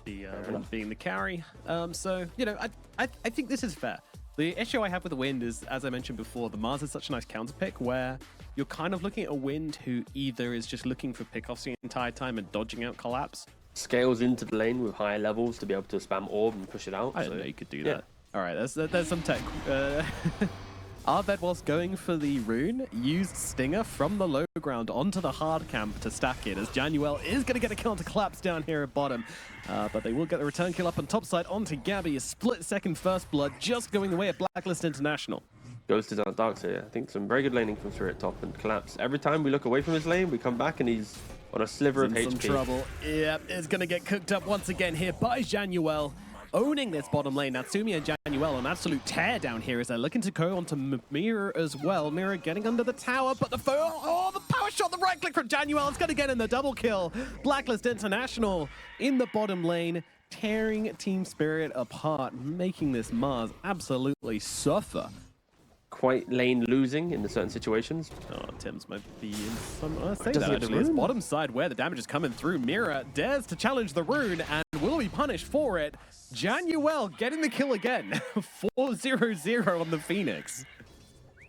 being the carry. So, you know, I think this is fair. The issue I have with the Wind is, as I mentioned before, the Mars is such a nice counter pick where you're kind of looking at a Wind who either is just looking for pickoffs the entire time and dodging out collapse. Scales into the lane with higher levels to be able to spam orb and push it out. I didn't know you could do that. All right, there's some tech. Arbed, whilst going for the rune, used Stinger from the low ground onto the hard camp to stack it, as Januel is going to get a counter collapse down here at bottom. But they will get the return kill up on top side onto Gabby. A split-second first blood just going the way of Blacklist International. Goes to Dark here. I think some very good laning from Spirit top and collapse. Every time we look away from his lane, we come back and he's on a sliver of HP. Some trouble. Yep, it's going to get cooked up once again here by Januel. Owning this bottom lane. Natsumi and Januel an absolute tear down here as they're looking to go onto Mira as well. Mira getting under the tower, but the power shot, the right click from Januel. It's going to get in the double kill. Blacklist International in the bottom lane, tearing Team Spirit apart, making this Mars absolutely suffer. Quite lane losing in the certain situations. Oh, Tim's might be in some... I say that actually. It's bottom side where the damage is coming through. Mira dares to challenge the rune and will be punished for it. Januel getting the kill again. 4-0-0 on the Phoenix.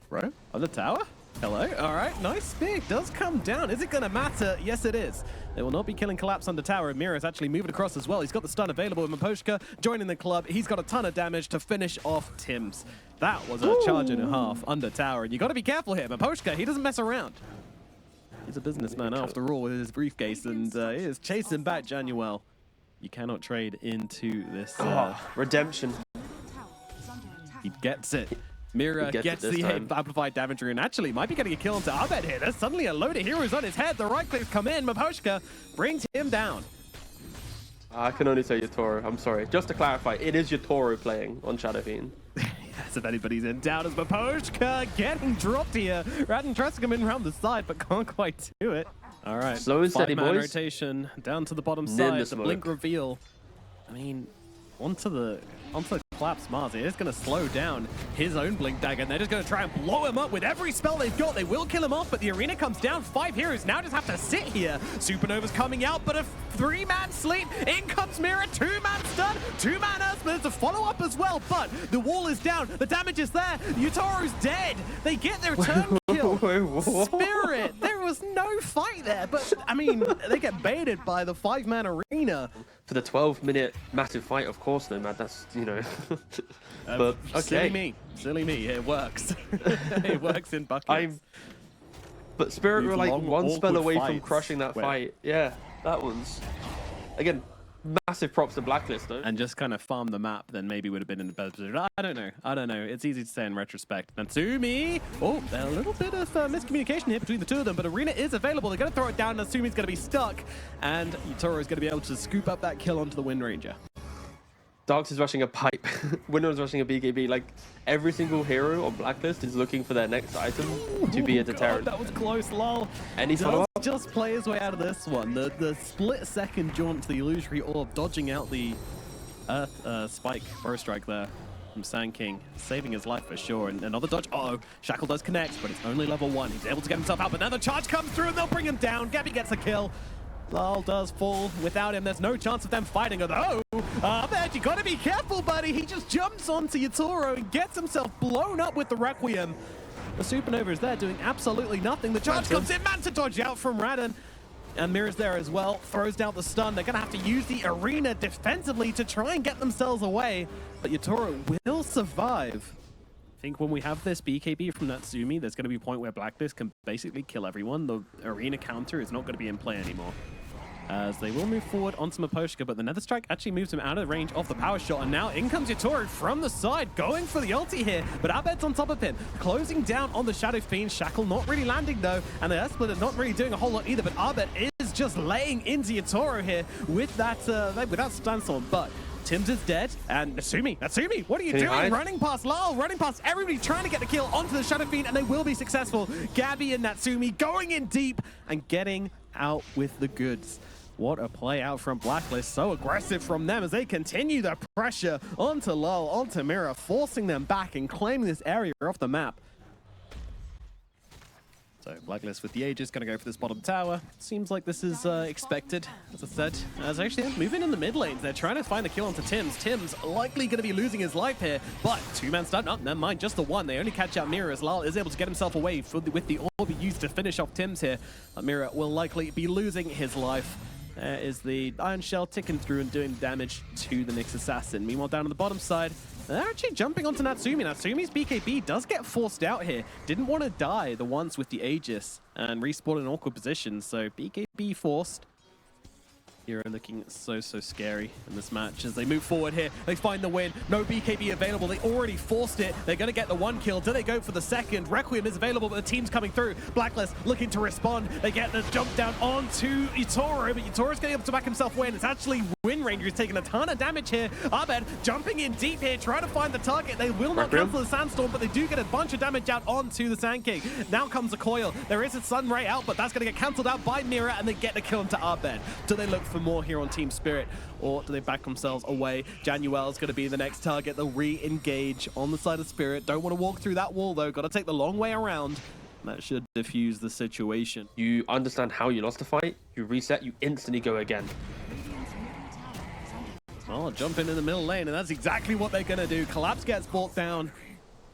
Bro, on the tower? Hello. All right, nice spear does come down. Is it going to matter? Yes, it is. They will not be killing Collapse on the tower. Mira is actually moving across as well. He's got the stun available with Maposhka joining the club. He's got a ton of damage to finish off Tim's. That was a charge and a half under tower. And you got to be careful here. Maposhka, he doesn't mess around. He's a businessman after all with his briefcase, and he is chasing back Januel. You cannot trade into this. Redemption. He gets it. Mira gets the amplified damage rune. Actually, might be getting a kill onto Abed here. There's suddenly a load of heroes on his head. The right clicks come in. Maposhka brings him down. I can only say Yatoro. I'm sorry. Just to clarify, it is Yatoro playing on Shadow Fiend. Yes, if anybody's in doubt, as Maposhka getting dropped here. Radin tries to come in around the side, but can't quite do it. All right. Slow and steady, boys. Rotation down to the bottom side. The blink reveal. I mean, onto the collapse Mars. It is going to slow down his own blink dagger, and they're just going to try and blow him up with every spell they've got. They will kill him off, but the arena comes down. 5 heroes now just have to sit here. Supernova's coming out, but a 3-man sleep. In comes Mira, 2-man stun, 2-man Earthman to follow up as well, but the wall is down. The damage is there. Yutoro's dead. They get their turn kill. Spirit, there was no fight there, but I mean, they get baited by the 5-man arena. For the 12-minute massive fight, of course, though, man. That's, you know. But okay. Silly me. It works. It works in buckets. But Spirit were like one spell away from fights. crushing that fight. Yeah, that was again massive props to Blacklist though. And just kind of farm the map, then maybe would have been in the better position. I don't know. It's easy to say in retrospect. Natsumi. Oh, a little bit of miscommunication here between the two of them, but Arena is available. They're going to throw it down. Natsumi's going to be stuck, and Yutoro is going to be able to scoop up that kill onto the Wind Ranger. Darks is rushing a pipe. Winner is rushing a BKB. Like every single hero on Blacklist is looking for their next item to be a deterrent. That was close, lol. And he's just play his way out of this one. The split-second jaunt to the illusory orb, dodging out the Earth spike, burrow strike there from Sand King, saving his life for sure. And another dodge. Uh-oh, Shackle does connect, but it's only level 1. He's able to get himself out, but now the charge comes through and they'll bring him down. Gabby gets a kill. Lal does fall. Without him, there's no chance of them fighting. Although, Ahmed, you gotta be careful, buddy. He just jumps onto Yutoro and gets himself blown up with the Requiem. The Supernova is there doing absolutely nothing. The charge comes in. Man to dodge out from Radin. And Mira's there as well. Throws down the stun. They're gonna have to use the arena defensively to try and get themselves away. But Yutoro will survive. I think when we have this BKB from Natsumi, there's going to be a point where Blacklist can basically kill everyone. The arena counter is not going to be in play anymore. As they will move forward onto Maposhka, but the Nether Strike actually moves him out of range of the power shot. And now in comes Yutoro from the side, going for the ulti here. But Abed's on top of him, closing down on the Shadow Fiend. Shackle not really landing though, and the Earthsplitter not really doing a whole lot either. But Abed is just laying into Yutoro here with that stun sword. But Tim's is dead, and Natsumi, what are you doing? Running past Lal, running past everybody, trying to get the kill onto the Shadow Fiend, and they will be successful. Gabby and Natsumi going in deep and getting out with the goods. What a play out from Blacklist. So aggressive from them as they continue the pressure onto Lal, onto Mira, forcing them back and claiming this area off the map. So Blacklist with the Aegis, gonna go for this bottom tower. Seems like this is expected, as I said. As actually moving in the mid lanes, they're trying to find the kill onto Tims. Tims likely gonna be losing his life here, but two-man stun. Oh, never mind, just the one. They only catch out Mira as Lal is able to get himself away with the orb he used to finish off Tims here. Mira will likely be losing his life. There is the Iron Shell ticking through and doing damage to the Nyx Assassin. Meanwhile, down on the bottom side, they're actually jumping onto Natsumi. Natsumi's BKB does get forced out here. Didn't want to die the once with the Aegis and respawn in awkward positions, so BKB forced. Hero looking so scary in this match as they move forward here. They find the win. No BKB available. They already forced it. They're going to get the one kill. Do they go for the second? Requiem is available, but the team's coming through. Blacklist looking to respond. They get the jump down onto Yatoro, but Yatoro's getting able to back himself away, and it's actually Wind Ranger who's taking a ton of damage here. Abed jumping in deep here, trying to find the target. They will not cancel the Sandstorm, but they do get a bunch of damage out onto the Sand King. Now comes the coil. There is a Sun Ray out, but that's going to get cancelled out by Mira, and they get the kill into Abed. Do they look for more here on Team Spirit, or do they back themselves away? Januel's going to be the next target. They'll re-engage on the side of Spirit. Don't want to walk through that wall, though. Got to take the long way around. That should diffuse the situation. You understand how you lost the fight, you reset, you instantly go again. Oh, jump in the middle lane, and that's exactly what they're going to do. Collapse gets brought down.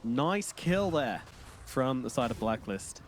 Nice kill there from the side of Blacklist.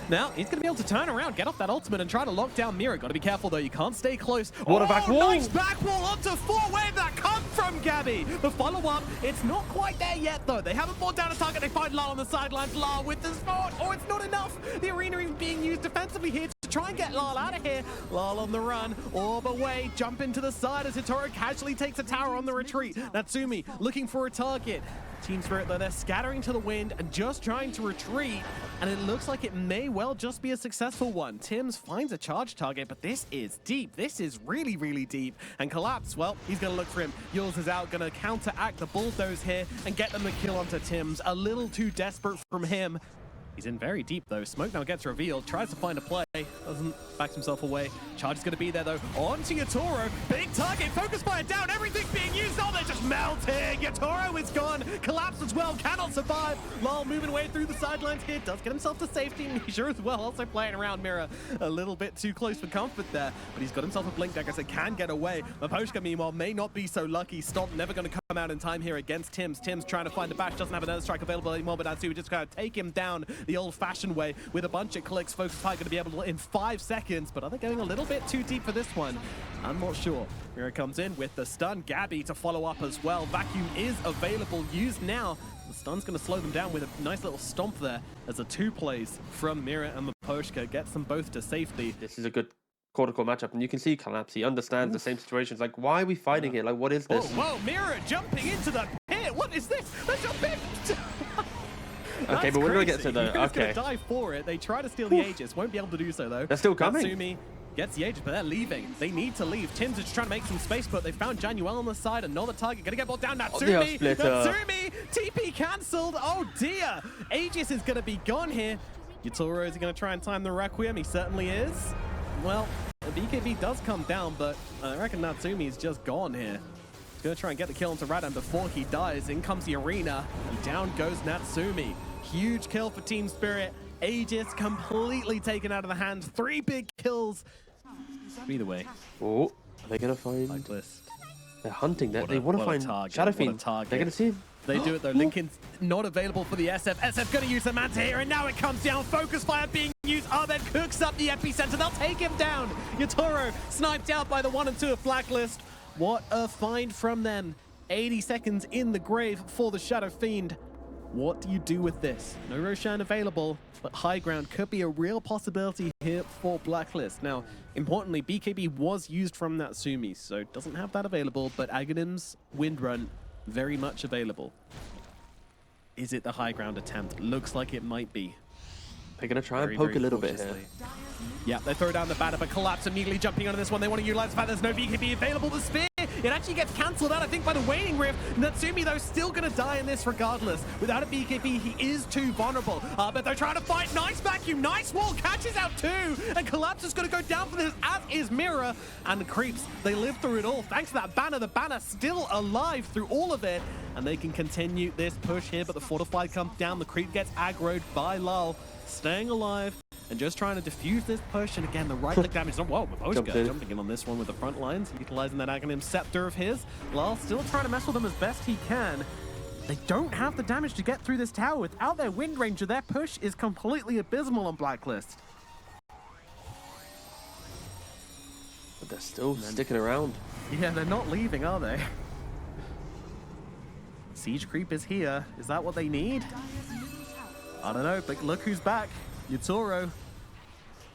Now, he's going to be able to turn around, get off that ultimate, and try to lock down Mira. Got to be careful, though. You can't stay close. What a back wall! Nice back wall onto 4. Where did that come from, Gabby? The follow-up, it's not quite there yet, though. They haven't brought down a target. They find Lal on the sidelines. Lal with the spot. Oh, it's not enough. The arena is being used defensively here to try and get Lal out of here. Lal on the run. Orb away. Jump into the side as Hitoro casually takes a tower on the retreat. Natsumi looking for a target. Team Spirit, though, they're scattering to the wind and just trying to retreat, and it looks like it may well just be a successful one. Tims finds a charge target, but this is deep. This is really deep. And Collapse, well, he's going to look for him. Yules is out, going to counteract the bulldoze here and get them the kill onto Tims. A little too desperate from him. He's in very deep, though. Smoke now gets revealed, tries to find a play, doesn't back himself away. Charge is going to be there, though. On to Yatoro. Big target, focus fire down. Everything's being used. Oh, they're just melting. Yatoro is gone. Collapse as well, cannot survive. Lal moving away through the sidelines here. Does get himself to safety. Misha as well, also playing around Mira. A little bit too close for comfort there, but he's got himself a blink deck, so can get away. Maposhka, meanwhile, may not be so lucky. Stomp never going to come out in time here against Tims. Tims trying to find a bash, doesn't have another strike available anymore, but Natsu just going to take him down the old-fashioned way with a bunch of clicks. Focus Fire going to be able to in 5 seconds, but are they going a little bit too deep for this one? I'm not sure. Mira comes in with the stun. Gabby to follow up as well. Vacuum is available, used now. The stun's going to slow them down with a nice little stomp there as the 2 plays from Mira and Maposhka gets them both to safety. This is a good quarter-core matchup, and you can see Collapse. He understands the same situations. Like, why are we fighting it? Like, what is this? Whoa, Mira jumping into the pit. What is this? They're jumping. Okay, but we're going to get to the... Mira's Okay. going to dive for it. They try to steal the Aegis. Won't be able to do so, though. They're still coming. Natsumi gets the Aegis, but they're leaving. They need to leave. Tims is just trying to make some space, but they found Januel on the side. Another target. Going to get brought down. Natsumi. Natsumi. TP cancelled. Oh, dear. Aegis is going to be gone here. Yatoro is going to try and time the Requiem. He certainly is. Well, the BKB does come down, but I reckon Natsumi is just gone here. He's going to try and get the kill onto Radan before he dies. In comes the arena, and down goes Natsumi. Huge kill for Team Spirit. Aegis completely taken out of the hands. 3 big kills. Either way. Oh, are they going to find... Blacklist. They're hunting. They want to find Shadow Fiend. They're going to see him. They do it though. Lincoln's not available for the SF. SF going to use the Manta here, and now it comes down. Focus fire being used. Abed cooks up the epicenter. They'll take him down. Yatoro sniped out by the 1 and 2 of Blacklist. What a find from them. 80 seconds in the grave for the Shadow Fiend. What do you do with this? No Roshan available, but high ground could be a real possibility here for Blacklist. Now, importantly, BKB was used from Natsumi, so doesn't have that available, but Aghanim's Wind Run, very much available. Is it the high ground attempt? Looks like it might be. They're going to try and poke a little bit here. Yeah, they throw down the banner, but Collapse immediately jumping onto this one. They want to utilize the fact there's no BKB available. The spear, it actually gets cancelled out, I think, by the Waning Rift. Natsumi, though, still going to die in this regardless. Without a BKB, he is too vulnerable. But they're trying to fight. Nice vacuum, nice wall, catches out 2. And Collapse is going to go down for this, as is Mira. And the Creeps, they live through it all. Thanks to that banner, the banner still alive through all of it. And they can continue this push here, but the Fortified comes down. The Creep gets aggroed by Lal. staying alive and just trying to defuse this push. And again, the right click damage is on. Whoa, Maposhka jumping in on this one with the front lines, utilizing that Aghanim Scepter of his. Lal still trying to mess with them as best he can. They don't have the damage to get through this tower. Without their Wind Ranger, their push is completely abysmal on Blacklist. But they're still sticking around. Yeah, they're not leaving, are they? Siege creep is here. Is that what they need? I don't know, but look who's back. Yutoro.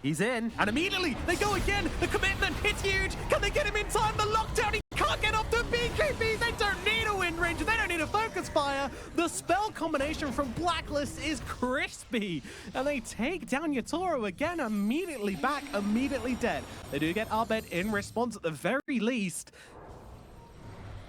He's in, and immediately they go again. The commitment, it's huge. Can they get him in time? The lockdown, he can't get off the BKB. They don't need a Wind Ranger. They don't need a focus fire. The spell combination from Blacklist is crispy, and they take down Yutoro again. Immediately back, immediately dead. They do get Abed in response at the very least.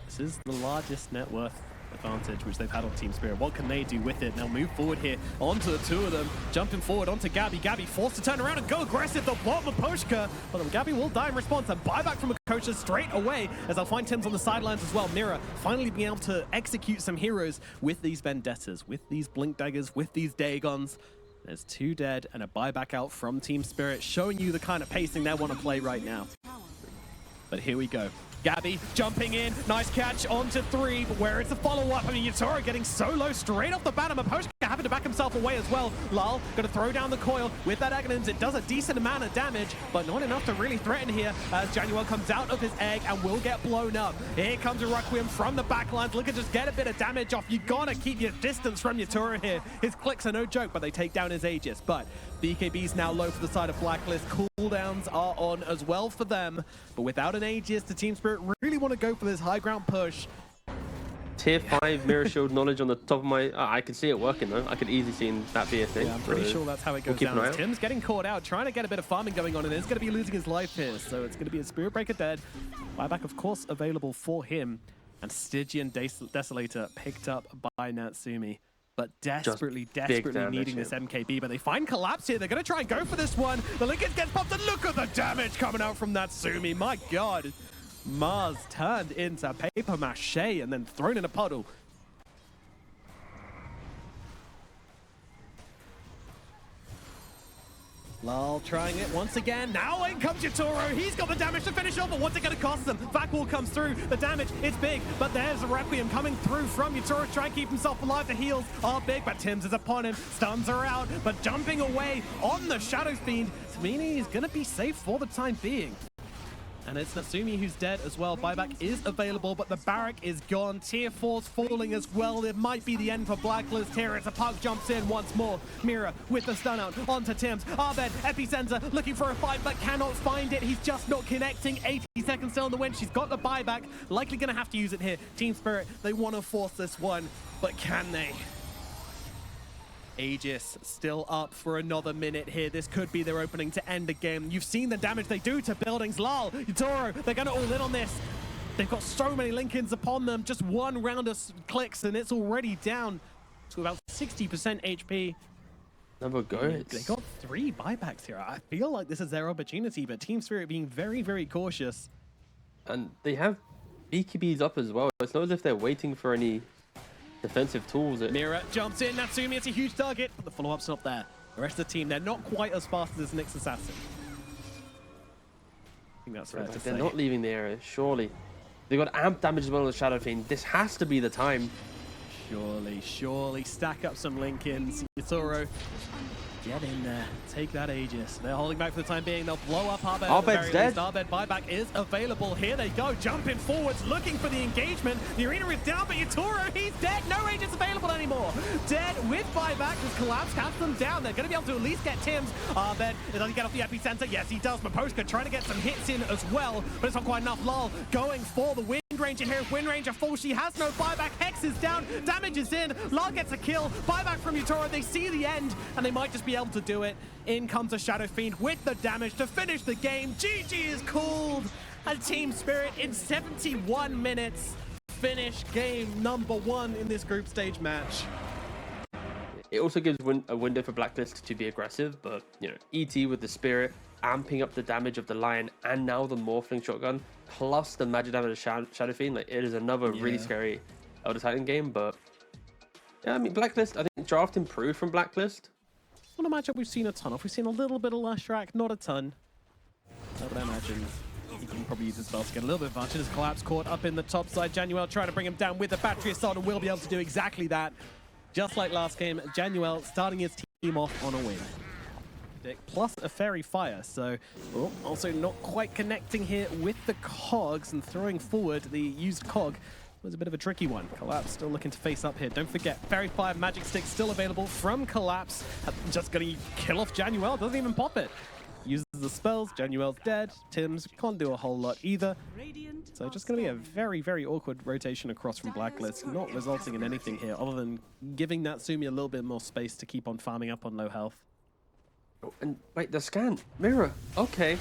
This is the largest net worth advantage which they've had on Team Spirit. What can they do with it? Now move forward here onto the two of them, jumping forward onto Gabby. Gabby forced to turn around and go aggressive. They'll block Maposhka, but then Gabby will die in response and buy back from Makocha straight away as they'll find Tim's on the sidelines as well. Mira finally being able to execute some heroes with these Vendettas, with these Blink Daggers, with these Dagons. There's 2 dead and a buyback out from Team Spirit, showing you the kind of pacing they want to play right now. But here we go. Gabby jumping in, nice catch onto 3, but where is the follow-up? I mean, Yutoro getting so low straight off the bat, and Maposhka having to back himself away as well. Lal gonna throw down the coil with that Aghanims. It does a decent amount of damage, but not enough to really threaten here as Januel comes out of his egg and will get blown up. Here comes a Requiem from the backlines. Look at just get a bit of damage off. You gotta keep your distance from Yutoro here. His clicks are no joke, but they take down his Aegis. But BKB's now low for the side of Blacklist. Cooldowns are on as well for them, but without an Aegis, the Team Spirit really want to go for this high ground push. Tier 5 Mirror Shield knowledge on the top of my... I can see it working though. I could easily see that be a thing. Yeah, I'm pretty sure that's how it goes down. Tim's getting caught out, trying to get a bit of farming going on, and is going to be losing his life here. So it's going to be a Spirit Breaker dead. Buyback, of course, available for him. And Stygian Desolator picked up by Natsumi. But desperately needing this MKB. But they find Collapse here. They're going to try and go for this one. The Linkage gets popped, and look at the damage coming out from Natsumi. My God. Mars turned into paper mache and then thrown in a puddle. Lal trying it once again. Now in comes Yutoro. He's got the damage to finish off, but what's it going to cost them? Vac Wall comes through. The damage, it's big, but there's a Requiem coming through from Yutoro. Trying to keep himself alive. The heals are big, but Tim's is upon him. Stuns are out, but jumping away on the Shadow Fiend. Tamini is going to be safe for the time being. And it's Natsumi who's dead as well. Buyback is available, but the barrack is gone. Tier 4's falling as well. It might be the end for Blacklist here as a puck jumps in once more. Mira with the stun out onto Tim's. Abed, Epicenter, looking for a fight, but cannot find it. He's just not connecting. 80 seconds still on the win. She's got the buyback. Likely going to have to use it here. Team Spirit, they want to force this one, but can they? Aegis still up for another minute here. This could be their opening to end the game. You've seen the damage they do to buildings. Lal, Yutoro, they're going to all in on this. They've got so many link-ins upon them. Just one round of clicks and it's already down to about 60% HP. Never goes. They got 3 buybacks here. I feel like this is their opportunity, but Team Spirit being very, very cautious. And they have BKBs up as well. It's not as if they're waiting for any defensive tools. Mira jumps in. Natsumi, it's a huge target, but the follow-up's not there. The rest of the team, they're not quite as fast as Nyx Assassin. I think that's fair to say. They're not leaving the area, surely. They got amp damage as well on the Shadow Fiend. This has to be the time. Surely. Stack up some link-ins. Yutoro, get in there. Take that Aegis. They're holding back for the time being. They'll blow up Abed. Abed's dead. Abed buyback is available. Here they go. Jumping forwards, looking for the engagement. The arena is down, but Yutoro, he's dead. No Aegis available anymore. Dead with buyback. This collapse has them down. They're going to be able to at least get Tim's. Abed, does he get off the epicenter? Yes, he does. Maposhka trying to get some hits in as well, but it's not quite enough. Lal going for the Wind Ranger here. Wind Ranger falls. She has no buyback. Hex is down. Damage is in. Lal gets a kill. Buyback from Yutoro. They see the end, and they might just be able to do it. In comes a Shadow Fiend with the damage to finish the game. GG is called. And Team Spirit in 71 minutes finish game number 1 in this group stage match. It also gives a window for Blacklist to be aggressive, but you know, ET with the Spirit amping up the damage of the Lion and now the Morphling Shotgun plus the magic damage of Shadow Fiend. Like, it is another really scary Elder Titan game. But yeah, I mean, Blacklist, I think draft improved from Blacklist. not a matchup we've seen a ton of. We've seen a little bit of Lashrak, not a ton. But I imagine he can probably use his spell to get a little bit of advantage. His collapse caught up in the top side. Januel trying to bring him down with the battery assault and will be able to do exactly that. Just like last game, Januel starting his team off on a win. Plus a fairy fire, so also not quite connecting here with the cogs and throwing forward the used cog was a bit of a tricky one. Collapse still looking to face up here. Don't forget, fairy fire magic stick still available from Collapse. Just gonna kill off Januel, doesn't even pop it. Uses the spells, Januel's dead. Tims can't do a whole lot either. So just going to be a very, very awkward rotation across from Blacklist, not resulting in anything here other than giving Natsumi a little bit more space to keep on farming up on low health. Oh, and wait, the scan. Mirror. Okay.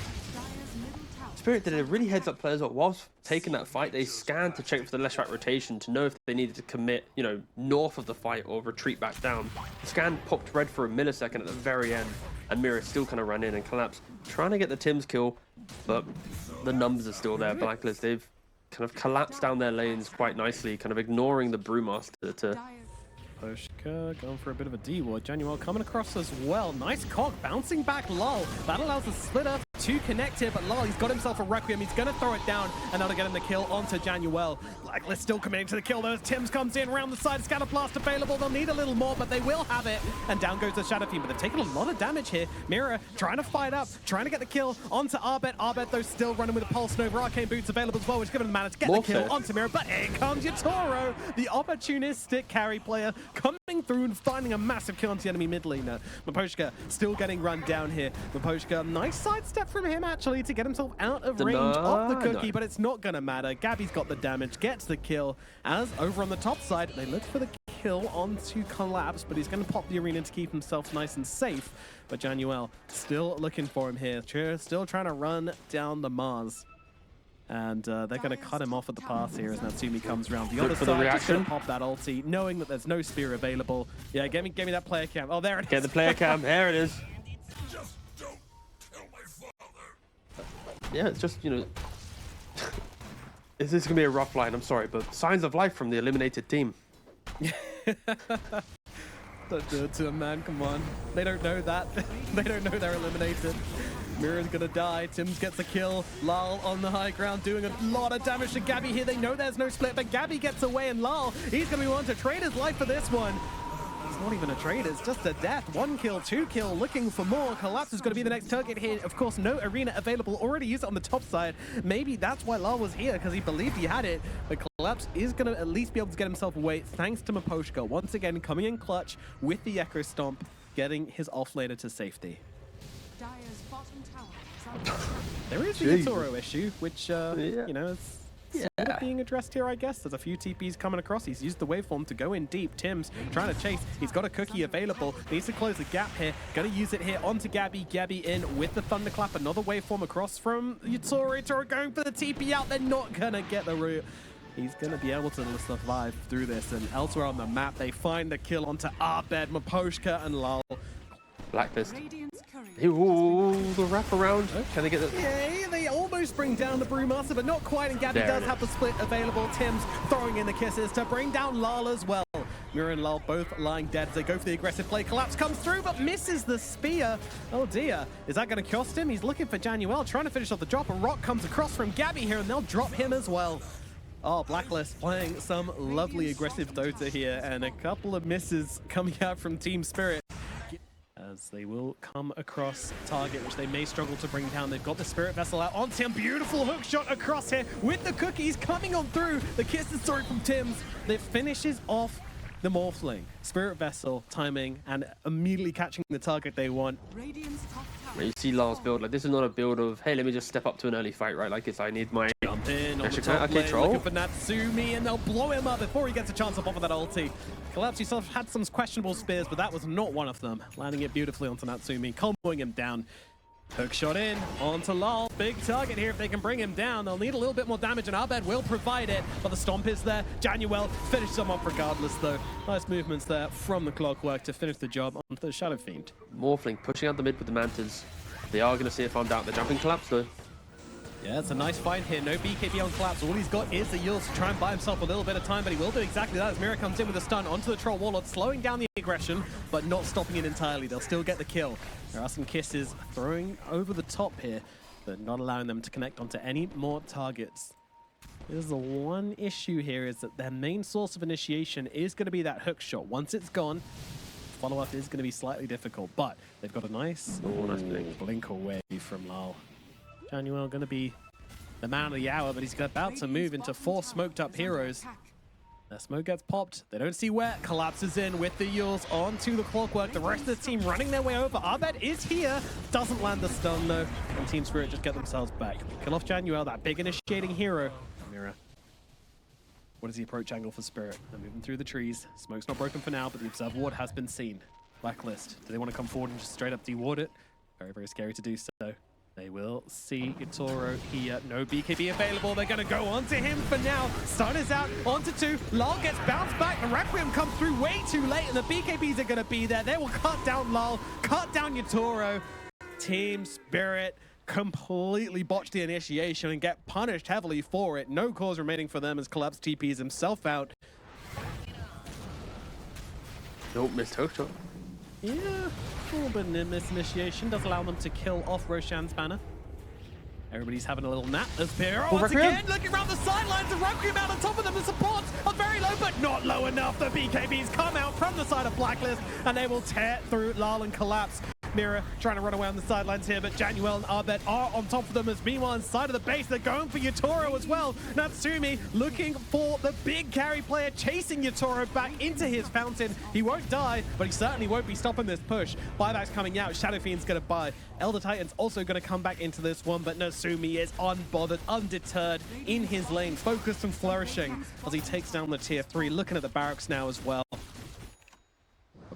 Spirit did a really heads-up play as well. Whilst taking that fight, they scanned to check for the left-right rotation to know if they needed to commit, you know, north of the fight or retreat back down. The scan popped red for a millisecond at the very end, and Mirror still kind of ran in and collapsed, trying to get the Tims kill, but the numbers are still there. Blacklist, they've kind of collapsed down their lanes quite nicely, kind of ignoring the Brewmaster to... Poshka going for a bit of a D-ward. Januel coming across as well. Nice cog, bouncing back Lol. That allows the splitter to connect here, but Lol, he's got himself a Requiem. He's going to throw it down, and that'll get him the kill onto Januel. Blacklist still committing to the kill, though, as Tims comes in around the side. Scatter Blast available. They'll need a little more, but they will have it. And down goes the Shadow Fiend, but they've taken a lot of damage here. Mirror trying to fight up, trying to get the kill onto Arbet. Arbet, though, still running with a Pulse Nova. Arcane Boots available as well, which given him mana to get the kill onto Mirror. But here comes your Toro, the opportunistic carry player, coming through and finding a massive kill onto the enemy mid laner. Maposhka still getting run down here. Maposhka, nice sidestep from him actually to get himself out of range of the cookie, but it's not gonna matter. Gabby's got the damage, gets the kill. As over on the top side, they look for the kill onto Collapse, but he's gonna pop the arena to keep himself nice and safe. But Januel still looking for him here. Still trying to run down the Mars. And they're going to cut him off at the pass here as Natsumi comes around the other side. Just going to pop that ulti, knowing that there's no spear available. Yeah, give me that player cam. Oh, there it is. Get the player cam. There it is. Yeah, it's just, you know... This is going to be a rough line, I'm sorry, but signs of life from the eliminated team. Don't do it to him, man. Come on. They don't know that. They don't know they're eliminated. Mirror's gonna die. Tims gets a kill. Lal on the high ground doing a lot of damage to Gabby here. They know there's no split, but Gabby gets away, and Lal, he's gonna be one to trade his life for this one. It's not even a trade, it's just a death. 1 kill, 2 kill, looking for more. Collapse is going to be the next target here. Of course, no arena available. Already used it on the top side. Maybe that's why Lal was here, because he believed he had it. But Collapse is going to at least be able to get himself away, thanks to Maposhka. Once again, coming in clutch with the Echo Stomp, getting his offlaner to safety. There is the Toro issue, which, you know, is being addressed here, I guess. There's a few TPs coming across. He's used the waveform to go in deep. Tims trying to chase. He's got a cookie available. Needs to close the gap here. Going to use it here onto Gabby. Gabby in with the Thunderclap. Another waveform across from Toro. Toro going for the TP out. They're not going to get the root. He's going to be able to survive through this. And elsewhere on the map, they find the kill onto Arbed, Maposhka, and Lal. Blacklist. Ooh, the wraparound. Can they get it? Yeah, they almost bring down the Brewmaster, but not quite. And Gabby does have the split available. Tims throwing in the kisses to bring down Lal as well. Mirror and Lal both lying dead as they go for the aggressive play. Collapse comes through, but misses the spear. Oh dear. Is that going to cost him? He's looking for Januel, trying to finish off the drop. A rock comes across from Gabby here, and they'll drop him as well. Oh, Blacklist playing some lovely aggressive Dota here, and a couple of misses coming out from Team Spirit. As they will come across target, which they may struggle to bring down. They've got the Spirit Vessel out onto him. Beautiful hook shot across here with the cookies coming on through. The kiss is through from Tims. That finishes off the Morphling. Spirit Vessel timing and immediately catching the target they want. You see Lal's build, like this is not a build of, hey, let me just step up to an early fight, right? Like it's, I need my... Jump in on the top lane, looking for Natsumi, and they'll blow him up before he gets a chance up off of that ulti. Collapse himself had some questionable spears, but that was not one of them. Landing it beautifully onto Natsumi, comboing him down. Hook shot in onto Lal. Big target here if they can bring him down. They'll need a little bit more damage, and Arbed will provide it. But the stomp is there. Januel finishes them off regardless, though. Nice movements there from the Clockwork to finish the job onto the Shadow Fiend. Morphling pushing out the mid with the Mantas. They are going to see it farmed out. They're jumping Collapse, though. Yeah, it's a nice fight here. No BKB on collapse. All he's got is the yields to try and buy himself a little bit of time, but he will do exactly that as Mira comes in with a stun onto the Troll Warlord, slowing down the aggression, but not stopping it entirely. They'll still get the kill. There are some kisses throwing over the top here, but not allowing them to connect onto any more targets. There's the one issue here is that their main source of initiation is going to be that hook shot. Once it's gone, follow-up is going to be slightly difficult, but they've got a nice blink away from Lal. Januel going to be the man of the hour, but he's about to move into 4 smoked up heroes. The smoke gets popped. They don't see where. Collapses in with the Yules onto the clockwork. The rest of the team running their way over. Abed is here. Doesn't land the stun though. And Team Spirit just get themselves back. Kill off Januel, that big initiating hero. Mira. What is the approach angle for Spirit? They're moving through the trees. Smoke's not broken for now, but the Observe Ward has been seen. Blacklist. Do they want to come forward and just straight up deward it? Very, very scary to do so. They will see Itoro here. No BKB available. They're going to go onto him for now. Stun is out onto 2. Lal gets bounced back. The Requiem comes through way too late, and the BKBs are going to be there. They will cut down Lal, cut down Itoro. Team Spirit completely botched the initiation and get punished heavily for it. No cause remaining for them as Collapse TPs himself out. Nope, missed hook shot. Yeah, a little bit of misinitiation does allow them to kill off Roshan's banner. Everybody's having a little nap as Pierre once again looking around the sidelines. The Requiem out on top of them. The supports are very low, but not low enough. The BKBs come out from the side of Blacklist, and they will tear through Lal and Collapse. Mira trying to run away on the sidelines here, but Januel and Abed are on top of them as meanwhile inside of the base, they're going for Yatoro as well. Natsumi looking for the big carry player, chasing Yatoro back into his fountain. He won't die, but he certainly won't be stopping this push. Buyback's coming out, Shadow Fiend's going to buy. Elder Titan's also going to come back into this one, but Natsumi is unbothered, undeterred in his lane, focused and flourishing as he takes down the tier 3, looking at the barracks now as well.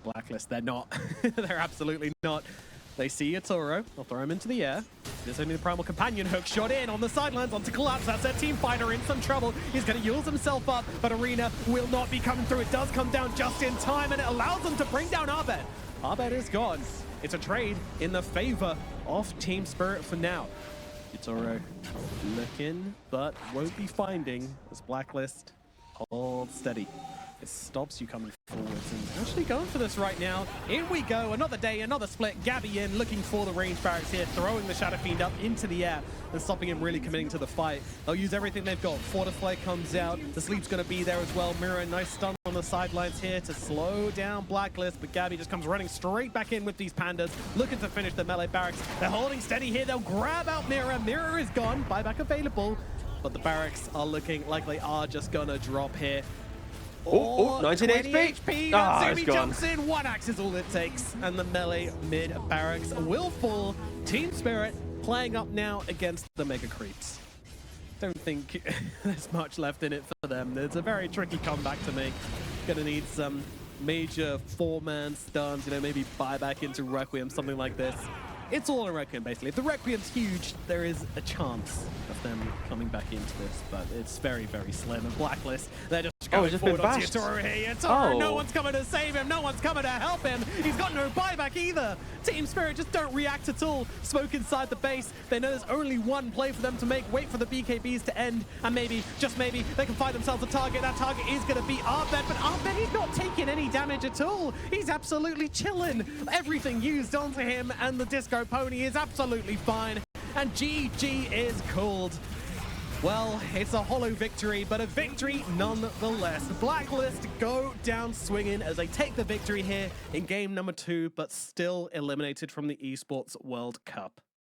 Blacklist, they're not. They're absolutely not. They see Itoro. They'll throw him into the air. There's only the Primal Companion hook shot in on the sidelines onto Collapse. That's their team fighter in some trouble. He's going to use himself up, but Arena will not be coming through. It does come down just in time, and it allows them to bring down Abed. Abed is gone. It's a trade in the favor of Team Spirit for now. Itoro looking, but won't be finding as Blacklist holds steady. It stops you coming forwards and actually going for this right now. In we go, another day, another split. Gabby in, looking for the range barracks here, throwing the Shadow Fiend up into the air and stopping him really committing to the fight. They'll use everything they've got. Fortify comes out, the Sleep's gonna be there as well. Mira, nice stun on the sidelines here to slow down Blacklist, but Gabby just comes running straight back in with these pandas, looking to finish the melee barracks. They're holding steady here, they'll grab out Mira. Mira is gone, buyback available, but the barracks are looking like they are just gonna drop here. Oh, 19 HP. Natsumi jumps in, 1 axe is all it takes, and the melee mid barracks will fall. Team Spirit playing up now against the Mega Creeps. Don't think there's much left in it for them. There's a very tricky comeback to make. Gonna need some major 4-man stuns, you know, maybe buy back into Requiem, something like this. It's all a Requiem, basically. If the Requiem's huge, there is a chance of them coming back into this, but it's very, very slim. And Blacklist, they're just going forward onto Yatoro here. Yatoro, no one's coming to save him, no one's coming to help him. He's got no buyback either. Team Spirit just don't react at all. Smoke inside the base. They know there's only one play for them to make. Wait for the BKBs to end, and maybe, just maybe, they can find themselves a target. That target is going to be Abed, but Abed is not taking any damage at all. He's absolutely chilling. Everything used onto him, and the Disco Pony is absolutely fine, and GG is called. Well, it's a hollow victory, but a victory nonetheless. Blacklist go down swinging as they take the victory here in game number 2, but still eliminated from the Esports World Cup.